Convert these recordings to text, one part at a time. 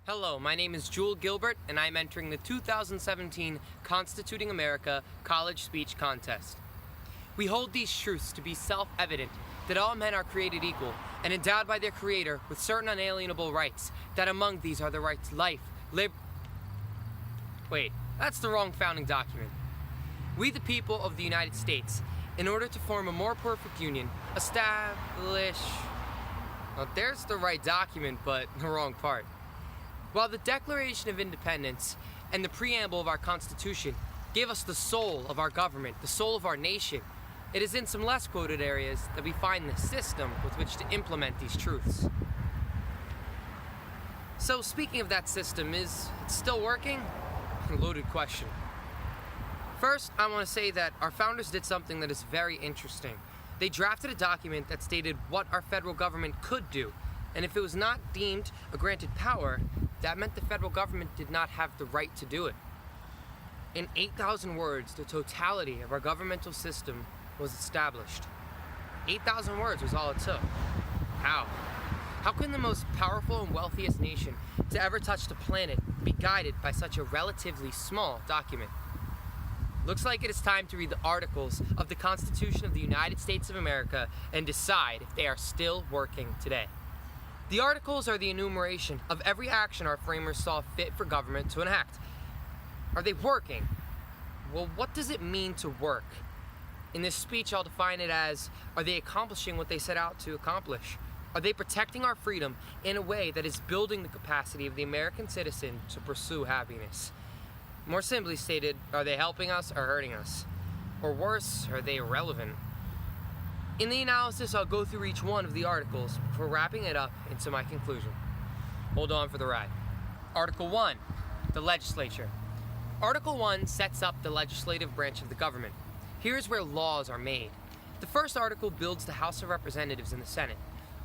Hello, my name is Jewel Gilbert, and I'm entering the 2017 Constituting America College Speech Contest. We hold these truths to be self-evident, that all men are created equal and endowed by their Creator with certain unalienable rights, that among these are the rights to life, Wait, that's the wrong founding document. We, the people of the United States, in order to form a more perfect union, Well, there's the right document, but the wrong part. While the Declaration of Independence and the preamble of our Constitution give us the soul of our government, the soul of our nation, it is in some less quoted areas that we find the system with which to implement these truths. So speaking of that system, is it still working? Loaded question. First, I want to say that our founders did something that is very interesting. They drafted a document that stated what our federal government could do, and if it was not deemed a granted power, that meant the federal government did not have the right to do it. In 8,000 words, the totality of our governmental system was established. 8,000 words was all it took. How? How can the most powerful and wealthiest nation to ever touch the planet be guided by such a relatively small document? Looks like it is time to read the articles of the Constitution of the United States of America and decide if they are still working today. The articles are the enumeration of every action our framers saw fit for government to enact. Are they working? Well, what does it mean to work? In this speech, I'll define it as, are they accomplishing what they set out to accomplish? Are they protecting our freedom in a way that is building the capacity of the American citizen to pursue happiness? More simply stated, are they helping us or hurting us? Or worse, are they irrelevant? In the analysis, I'll go through each one of the articles before wrapping it up into my conclusion. Hold on for the ride. Article 1, the legislature. Article 1 sets up the legislative branch of the government. Here's where laws are made. The first article builds the House of Representatives and the Senate.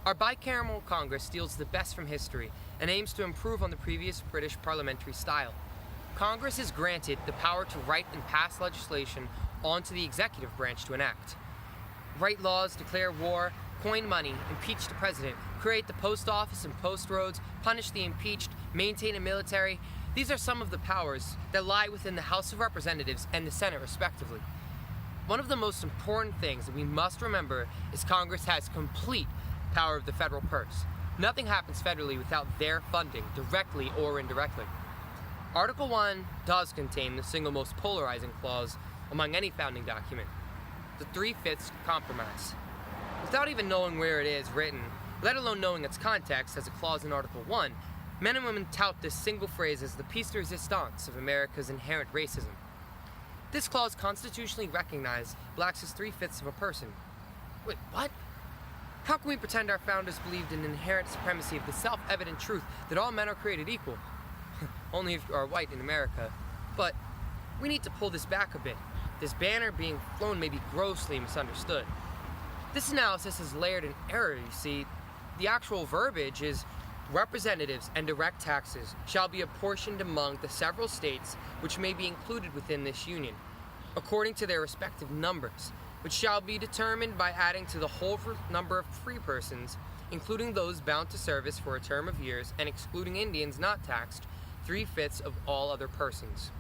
Our bicameral Congress steals the best from history and aims to improve on the previous British parliamentary style. Congress is granted the power to write and pass legislation onto the executive branch to enact. Write laws, declare war, coin money, impeach the president, create the post office and post roads, punish the impeached, maintain a military. These are some of the powers that lie within the House of Representatives and the Senate respectively. One of the most important things that we must remember is Congress has complete power of the federal purse. Nothing happens federally without their funding, directly or indirectly. Article 1 does contain the single most polarizing clause among any founding document, the 3/5 compromise. Without even knowing where it is written, let alone knowing its context as a clause in Article 1, men and women tout this single phrase as the piece de resistance of America's inherent racism. This clause constitutionally recognized blacks as 3/5 of a person. Wait, what? How can we pretend our founders believed in inherent supremacy of the self-evident truth that all men are created equal? Only if you are white in America. But we need to pull this back a bit. This banner being flown may be grossly misunderstood. This analysis is layered in error, you see. The actual verbiage is, representatives and direct taxes shall be apportioned among the several states which may be included within this union, according to their respective numbers, which shall be determined by adding to the whole number of free persons, including those bound to service for a term of years and excluding Indians not taxed, 3/5 of all other persons.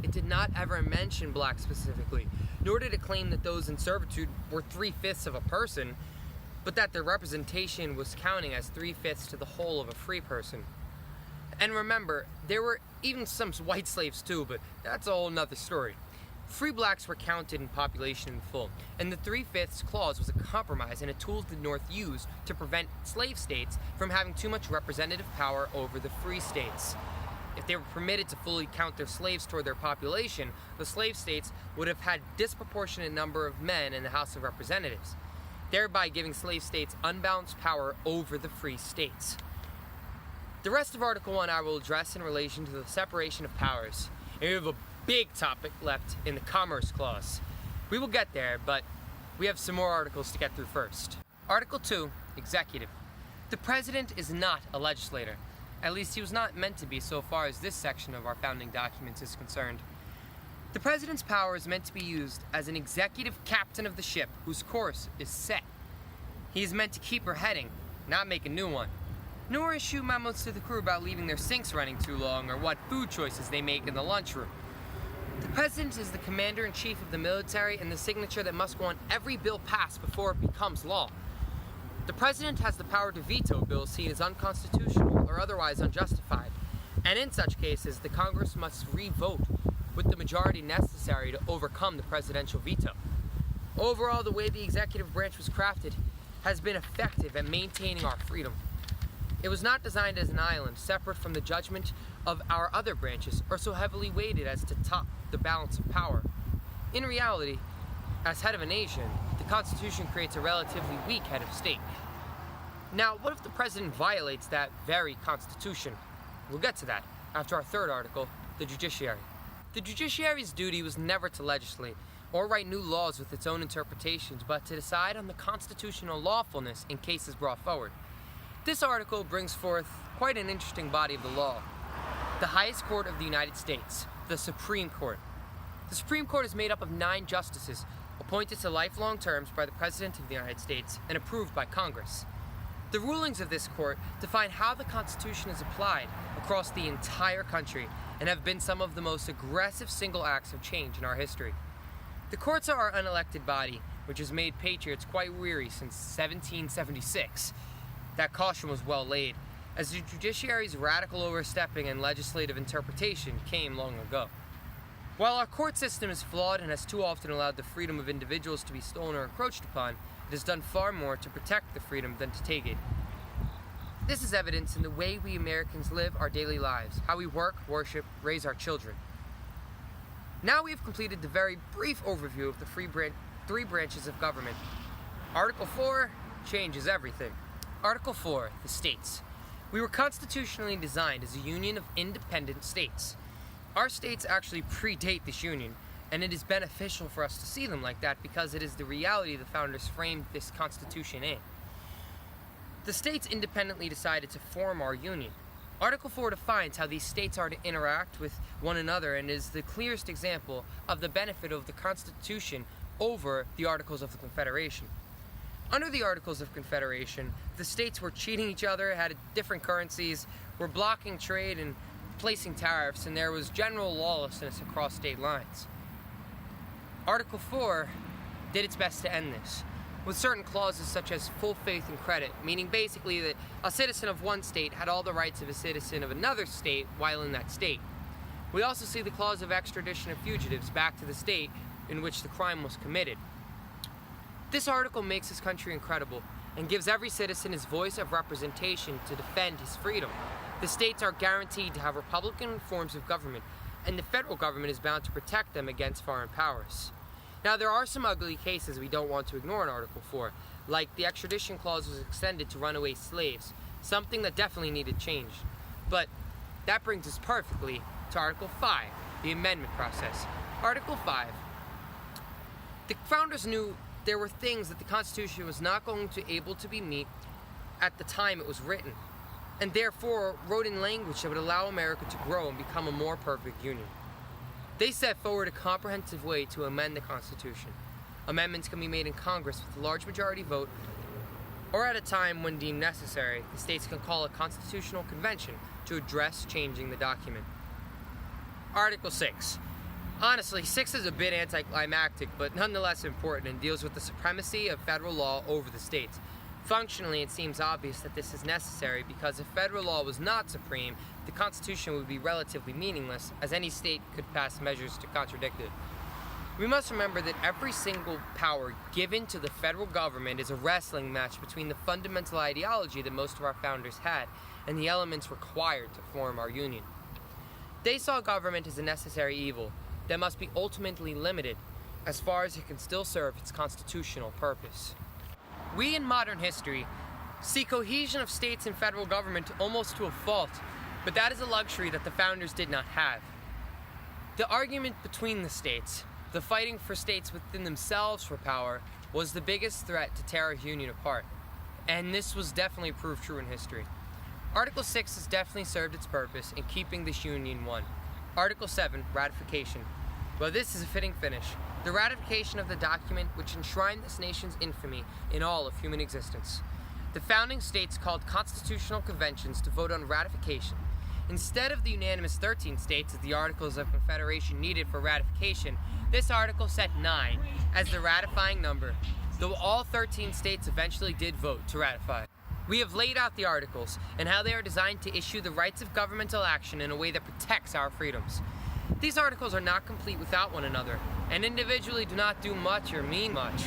It did not ever mention blacks specifically, nor did it claim that those in servitude were 3/5 of a person, but that their representation was counting as 3/5 to the whole of a free person. And remember, there were even some white slaves too, but that's a whole nother story. Free blacks were counted in population in full, and the 3/5 clause was a compromise and a tool the North used to prevent slave states from having too much representative power over the free states. If they were permitted to fully count their slaves toward their population, the slave states would have had disproportionate number of men in the House of Representatives, thereby giving slave states unbalanced power over the free states. The rest of Article 1 I will address in relation to the separation of powers. And we have a big topic left in the Commerce Clause. We will get there, but we have some more articles to get through first. Article 2, Executive. The President is not a legislator. At least he was not meant to be so far as this section of our founding documents is concerned. The President's power is meant to be used as an executive captain of the ship whose course is set. He is meant to keep her heading, not make a new one. nor issue memos to the crew about leaving their sinks running too long or what food choices they make in the lunchroom. The President is the Commander-in-Chief of the military and the signature that must go on every bill passed before it becomes law. The President has the power to veto bills seen as unconstitutional or otherwise unjustified, and in such cases, the Congress must re-vote with the majority necessary to overcome the presidential veto. Overall, the way the executive branch was crafted has been effective at maintaining our freedom. It was not designed as an island, separate from the judgment of our other branches, or so heavily weighted as to top the balance of power. In reality, as head of a nation, the Constitution creates a relatively weak head of state. Now, what if the President violates that very Constitution? We'll get to that after our third article, the judiciary. The judiciary's duty was never to legislate or write new laws with its own interpretations, but to decide on the constitutional lawfulness in cases brought forward. This article brings forth quite an interesting body of the law. The highest court of the United States, the Supreme Court. The Supreme Court is made up of 9 justices, appointed to lifelong terms by the President of the United States and approved by Congress. The rulings of this court define how the Constitution is applied across the entire country and have been some of the most aggressive single acts of change in our history. The courts are our unelected body, which has made patriots quite weary since 1776. That caution was well laid, as the judiciary's radical overstepping and legislative interpretation came long ago. While our court system is flawed and has too often allowed the freedom of individuals to be stolen or encroached upon, it has done far more to protect the freedom than to take it. This is evidenced in the way we Americans live our daily lives, how we work, worship, raise our children. Now we have completed the very brief overview of the three branches of government. Article 4 changes everything. Article 4, the states. We were constitutionally designed as a union of independent states. Our states actually predate this union, and it is beneficial for us to see them like that because it is the reality the founders framed this Constitution in. The states independently decided to form our union. Article 4 defines how these states are to interact with one another and is the clearest example of the benefit of the Constitution over the Articles of the Confederation. Under the Articles of Confederation, the states were cheating each other, had different currencies, were blocking trade and placing tariffs, and there was general lawlessness across state lines. Article 4 did its best to end this, with certain clauses such as full faith and credit, meaning basically that a citizen of one state had all the rights of a citizen of another state while in that state. We also see the clause of extradition of fugitives back to the state in which the crime was committed. This article makes this country incredible and gives every citizen his voice of representation to defend his freedom. The states are guaranteed to have Republican forms of government, and the federal government is bound to protect them against foreign powers. Now, there are some ugly cases we don't want to ignore in Article 4, like the extradition clause was extended to runaway slaves, something that definitely needed change. But that brings us perfectly to Article 5, the amendment process. Article 5. The founders knew there were things that the Constitution was not going to able to be met at the time it was written, and therefore wrote in language that would allow America to grow and become a more perfect union. They set forward a comprehensive way to amend the Constitution. Amendments can be made in Congress with a large majority vote, or at a time when deemed necessary, the states can call a constitutional convention to address changing the document. Article 6. Honestly, 6 is a bit anticlimactic, but nonetheless important, and deals with the supremacy of federal law over the states. Functionally, it seems obvious that this is necessary because if federal law was not supreme, the Constitution would be relatively meaningless, as any state could pass measures to contradict it. We must remember that every single power given to the federal government is a wrestling match between the fundamental ideology that most of our founders had and the elements required to form our union. They saw government as a necessary evil that must be ultimately limited as far as it can still serve its constitutional purpose. We in modern history see cohesion of states and federal government almost to a fault, but that is a luxury that the founders did not have. The argument between the states, the fighting for states within themselves for power, was the biggest threat to tear our union apart, and this was definitely proved true in history. Article 6 has definitely served its purpose in keeping this union one. Article 7, ratification. Well, this is a fitting finish. The ratification of the document which enshrined this nation's infamy in all of human existence. the founding states called constitutional conventions to vote on ratification. Instead of the unanimous 13 states as the Articles of Confederation needed for ratification, this article set 9 as the ratifying number, though all 13 states eventually did vote to ratify. We have laid out the articles and how they are designed to issue the rights of governmental action in a way that protects our freedoms. These articles are not complete without one another, and individually do not do much or mean much.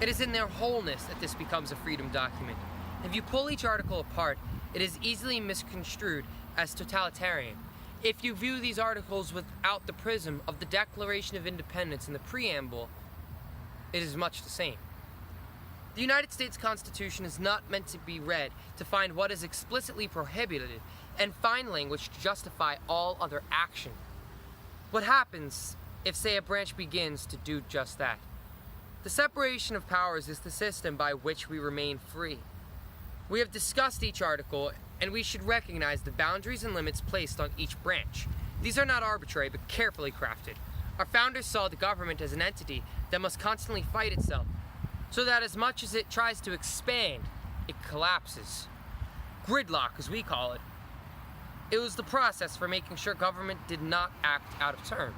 It is in their wholeness that this becomes a freedom document. If you pull each article apart, it is easily misconstrued as totalitarian. If you view these articles without the prism of the Declaration of Independence and the preamble, it is much the same. The United States Constitution is not meant to be read to find what is explicitly prohibited and find language to justify all other action. What happens if, say, a branch begins to do just that? The separation of powers is the system by which we remain free. We have discussed each article, and we should recognize the boundaries and limits placed on each branch. These are not arbitrary, but carefully crafted. Our founders saw the government as an entity that must constantly fight itself, so that as much as it tries to expand, it collapses. Gridlock, as we call it. It was the process for making sure government did not act out of turn.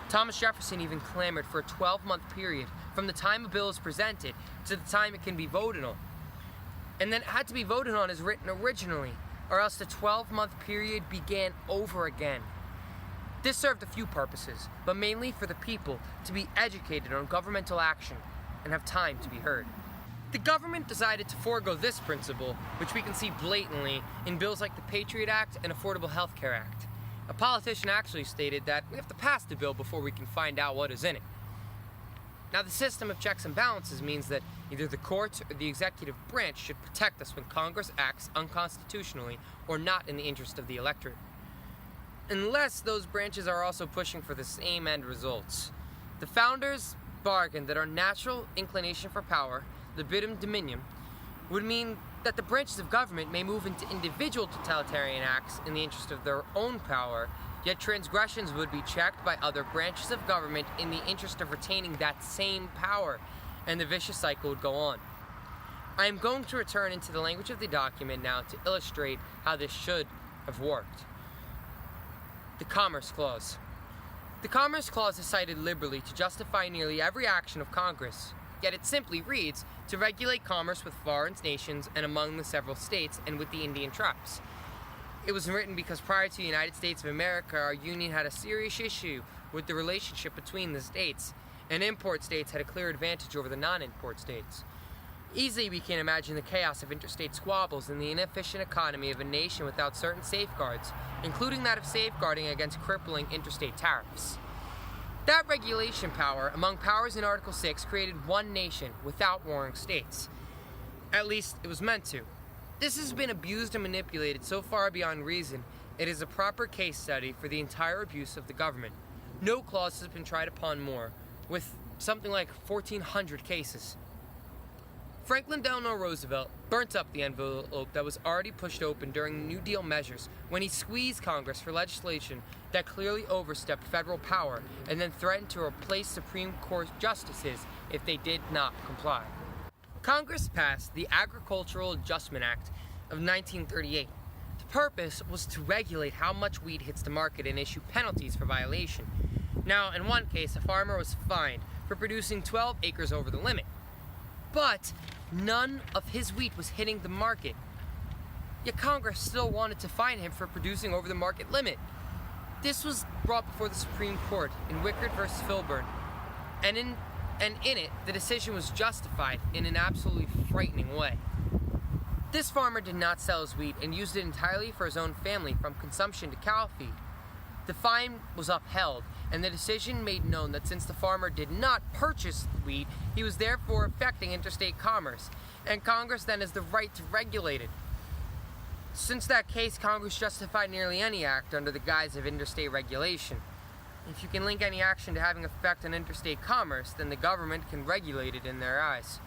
Thomas Jefferson even clamored for a 12-month period from the time a bill is presented to the time it can be voted on. And then it had to be voted on as written originally, or else the 12-month period began over again. This served a few purposes, but mainly for the people to be educated on governmental action and have time to be heard. The government decided to forego this principle, which we can see blatantly in bills like the Patriot Act and Affordable Health Care Act. A politician actually stated that we have to pass the bill before we can find out what is in it. Now, the system of checks and balances means that either the courts or the executive branch should protect us when Congress acts unconstitutionally or not in the interest of the electorate. Unless those branches are also pushing for the same end results. The founders bargained that our natural inclination for power, libidum dominium, would mean that the branches of government may move into individual totalitarian acts in the interest of their own power, yet transgressions would be checked by other branches of government in the interest of retaining that same power, and the vicious cycle would go on. I am going to return into the language of the document now to illustrate how this should have worked. The Commerce Clause. The Commerce Clause is cited liberally to justify nearly every action of Congress, yet it simply reads, to regulate commerce with foreign nations and among the several states and with the Indian tribes. It was written because prior to the United States of America, our union had a serious issue with the relationship between the states, and import states had a clear advantage over the non-import states. Easily we can imagine the chaos of interstate squabbles and the inefficient economy of a nation without certain safeguards, including that of safeguarding against crippling interstate tariffs. That regulation power, among powers in Article 6, created one nation without warring states. At least, it was meant to. This has been abused and manipulated so far beyond reason, it is a proper case study for the entire abuse of the government. No clause has been tried upon more, with something like 1,400 cases. Franklin Delano Roosevelt burnt up the envelope that was already pushed open during the New Deal measures when he squeezed Congress for legislation that clearly overstepped federal power and then threatened to replace Supreme Court justices if they did not comply. Congress passed the Agricultural Adjustment Act of 1938. The purpose was to regulate how much wheat hits the market and issue penalties for violation. Now, in one case, a farmer was fined for producing 12 acres over the limit. But none of his wheat was hitting the market. Yet Congress still wanted to fine him for producing over the market limit. This was brought before the Supreme Court in Wickard v. Filburn, and in it, the decision was justified in an absolutely frightening way. This farmer did not sell his wheat and used it entirely for his own family, from consumption to cow feed. The fine was upheld, and the decision made known that since the farmer did not purchase wheat, he was therefore affecting interstate commerce, and Congress then has the right to regulate it. Since that case, Congress justified nearly any act under the guise of interstate regulation. If you can link any action to having effect on interstate commerce, then the government can regulate it in their eyes.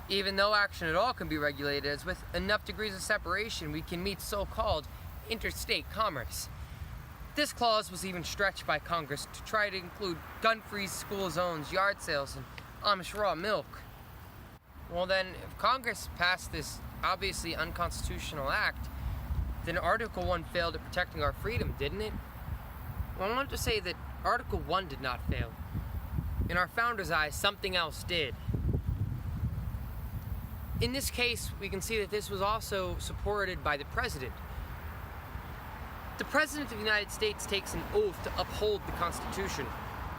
Even though action at all can be regulated, as with enough degrees of separation, we can meet so-called interstate commerce. This clause was even stretched by Congress to try to include gun-free school zones, yard sales, and Amish raw milk. Well then, if Congress passed this obviously unconstitutional act, then Article 1 failed at protecting our freedom, didn't it? Well, I want to say that Article 1 did not fail. In our founders' eyes, something else did. In this case, we can see that this was also supported by the President. The President of the United States takes an oath to uphold the Constitution.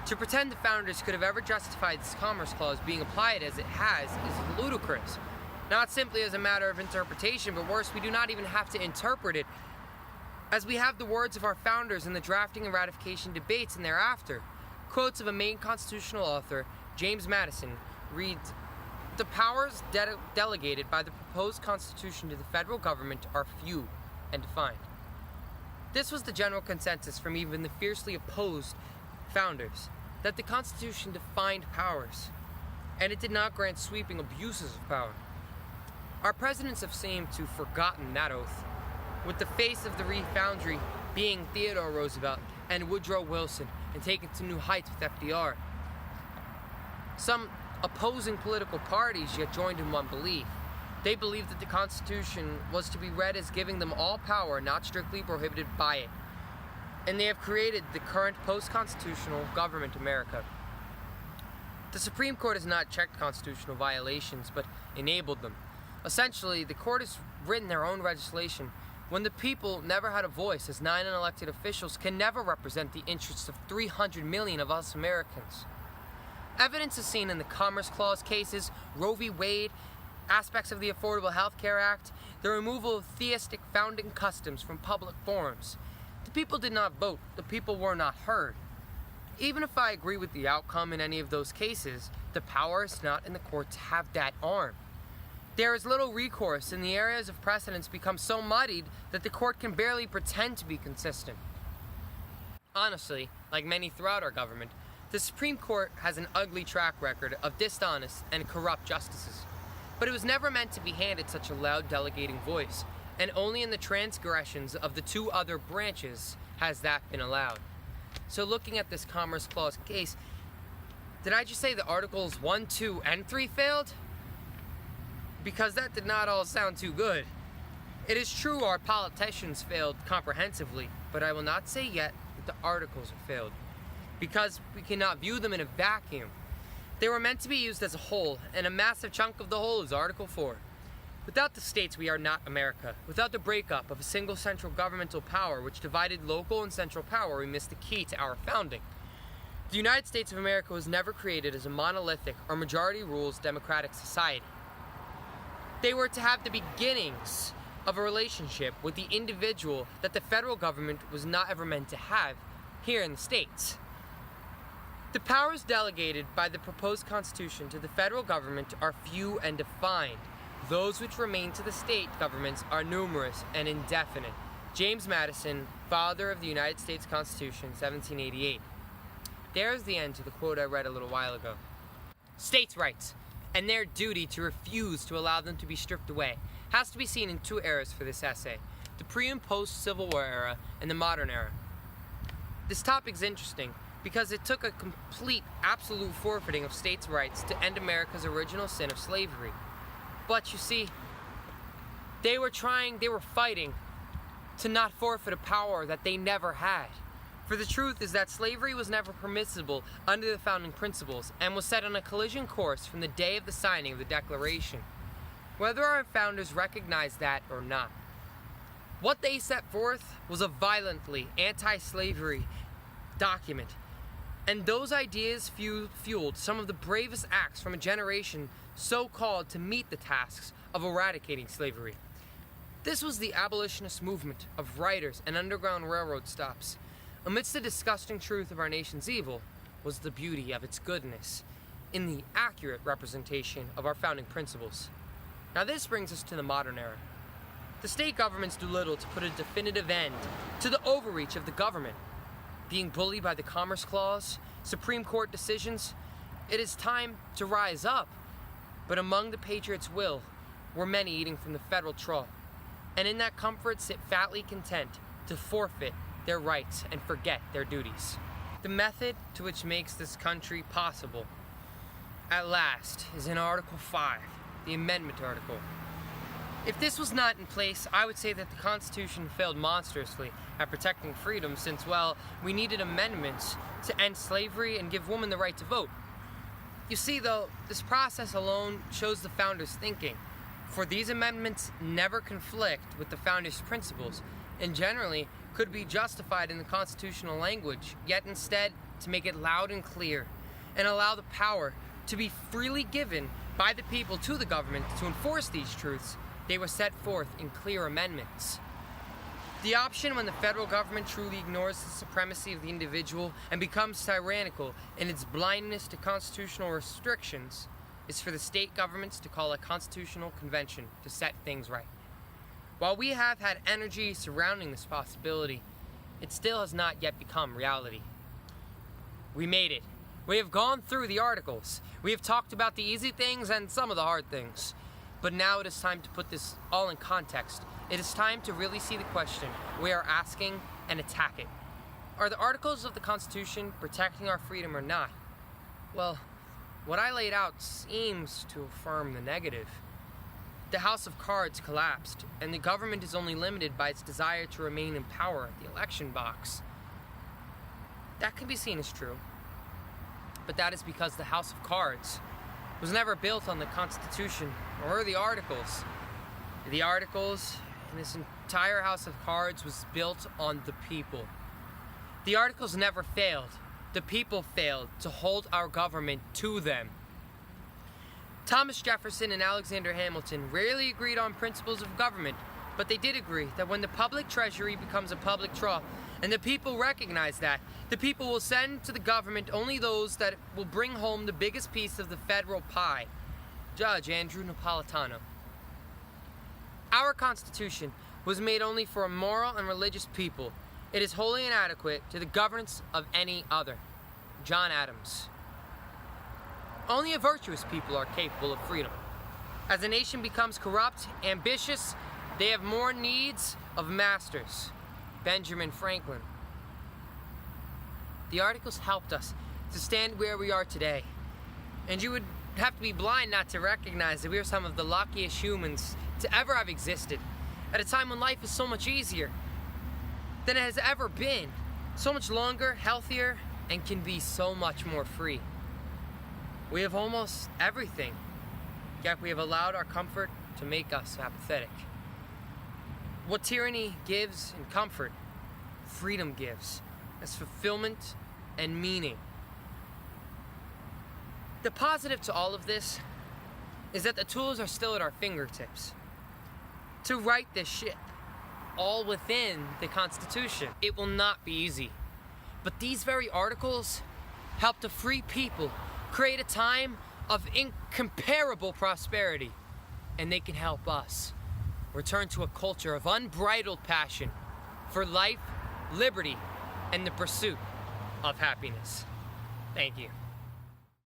To pretend the founders could have ever justified this Commerce Clause being applied as it has is ludicrous. Not simply as a matter of interpretation, but worse, we do not even have to interpret it, as we have the words of our founders in the drafting and ratification debates and thereafter. Quotes of a Maine constitutional author, James Madison, reads, "The powers delegated by the proposed Constitution to the federal government are few and defined." This was the general consensus from even the fiercely opposed founders, that the Constitution defined powers, and it did not grant sweeping abuses of power. Our presidents have seemed to have forgotten that oath, with the face of the refoundry being Theodore Roosevelt and Woodrow Wilson, and taken to new heights with FDR. Some opposing political parties yet joined in one belief. They believed that the Constitution was to be read as giving them all power, not strictly prohibited by it. And they have created the current post-constitutional government America. The Supreme Court has not checked constitutional violations, but enabled them. Essentially, the court has written their own legislation when the people never had a voice, as 9 unelected officials can never represent the interests of 300 million of us Americans. Evidence is seen in the Commerce Clause cases, Roe v. Wade, aspects of the Affordable Health Care Act, the removal of theistic founding customs from public forums. The people did not vote. The people were not heard. Even if I agree with the outcome in any of those cases, the power is not in the court to have that arm. There is little recourse, and the areas of precedence become so muddied that the court can barely pretend to be consistent. Honestly, like many throughout our government, the Supreme Court has an ugly track record of dishonest and corrupt justices. But it was never meant to be handed such a loud delegating voice, and only in the transgressions of the two other branches has that been allowed. So looking at this Commerce Clause case, did I just say that Articles 1, 2, and 3 failed? Because that did not all sound too good. It is true our politicians failed comprehensively, but I will not say yet that the articles have failed, because we cannot view them in a vacuum. They were meant to be used as a whole, and a massive chunk of the whole is Article 4. Without the states, we are not America. Without the breakup of a single central governmental power which divided local and central power, we missed the key to our founding. The United States of America was never created as a monolithic or majority rules democratic society. They were to have the beginnings of a relationship with the individual that the federal government was not ever meant to have here in the states. The powers delegated by the proposed Constitution to the federal government are few and defined. Those which remain to the state governments are numerous and indefinite. James Madison, father of the United States Constitution, 1788. There's the end to the quote I read a little while ago. States' rights and their duty to refuse to allow them to be stripped away has to be seen in two eras for this essay: the pre- and post-Civil War era and the modern era. This topic's interesting because it took a complete, absolute forfeiting of states' rights to end America's original sin of slavery. But you see, they were fighting to not forfeit a power that they never had. For the truth is that slavery was never permissible under the founding principles and was set on a collision course from the day of the signing of the Declaration, whether our founders recognized that or not. What they set forth was a violently anti-slavery document, and those ideas fueled some of the bravest acts from a generation so called to meet the tasks of eradicating slavery. This was the abolitionist movement of writers and underground railroad stops. Amidst the disgusting truth of our nation's evil was the beauty of its goodness in the accurate representation of our founding principles. Now this brings us to the modern era. The state governments do little to put a definitive end to the overreach of the government. Being bullied by the Commerce Clause, Supreme Court decisions, it is time to rise up. But among the patriots' will were many eating from the federal trough, and in that comfort sit fatly content to forfeit their rights and forget their duties. The method to which makes this country possible, at last, is in Article 5, the amendment article. If this was not in place, I would say that the Constitution failed monstrously at protecting freedom since, well, we needed amendments to end slavery and give women the right to vote. You see, though, this process alone shows the founders' thinking, for these amendments never conflict with the founders' principles and generally could be justified in the constitutional language, yet instead to make it loud and clear and allow the power to be freely given by the people to the government to enforce these truths, they were set forth in clear amendments. The option when the federal government truly ignores the supremacy of the individual and becomes tyrannical in its blindness to constitutional restrictions is for the state governments to call a constitutional convention to set things right. While we have had energy surrounding this possibility, it still has not yet become reality. We made it. We have gone through the articles. We have talked about the easy things and some of the hard things. But now it is time to put this all in context. It is time to really see the question we are asking and attack it. Are the articles of the Constitution protecting our freedom or not? Well, what I laid out seems to affirm the negative. The House of Cards collapsed, and the government is only limited by its desire to remain in power at the election box. That can be seen as true, but that is because the House of Cards was never built on the Constitution or the Articles. The Articles and this entire House of Cards was built on the people. The Articles never failed. The people failed to hold our government to them. Thomas Jefferson and Alexander Hamilton rarely agreed on principles of government, but they did agree that when the public treasury becomes a public trust, and the people recognize that, the people will send to the government only those that will bring home the biggest piece of the federal pie. Judge Andrew Napolitano. Our Constitution was made only for a moral and religious people. It is wholly inadequate to the governance of any other. John Adams. Only a virtuous people are capable of freedom. As a nation becomes corrupt, ambitious, they have more needs of masters. Benjamin Franklin. The Articles helped us to stand where we are today. And you would have to be blind not to recognize that we are some of the luckiest humans to ever have existed at a time when life is so much easier than it has ever been, so much longer, healthier, and can be so much more free. We have almost everything, yet we have allowed our comfort to make us apathetic. What tyranny gives in comfort, freedom gives as fulfillment and meaning. The positive to all of this is that the tools are still at our fingertips to right this ship, all within the Constitution. It will not be easy, but these very articles help to free people create a time of incomparable prosperity, and they can help us return to a culture of unbridled passion for life, liberty, and the pursuit of happiness. Thank you.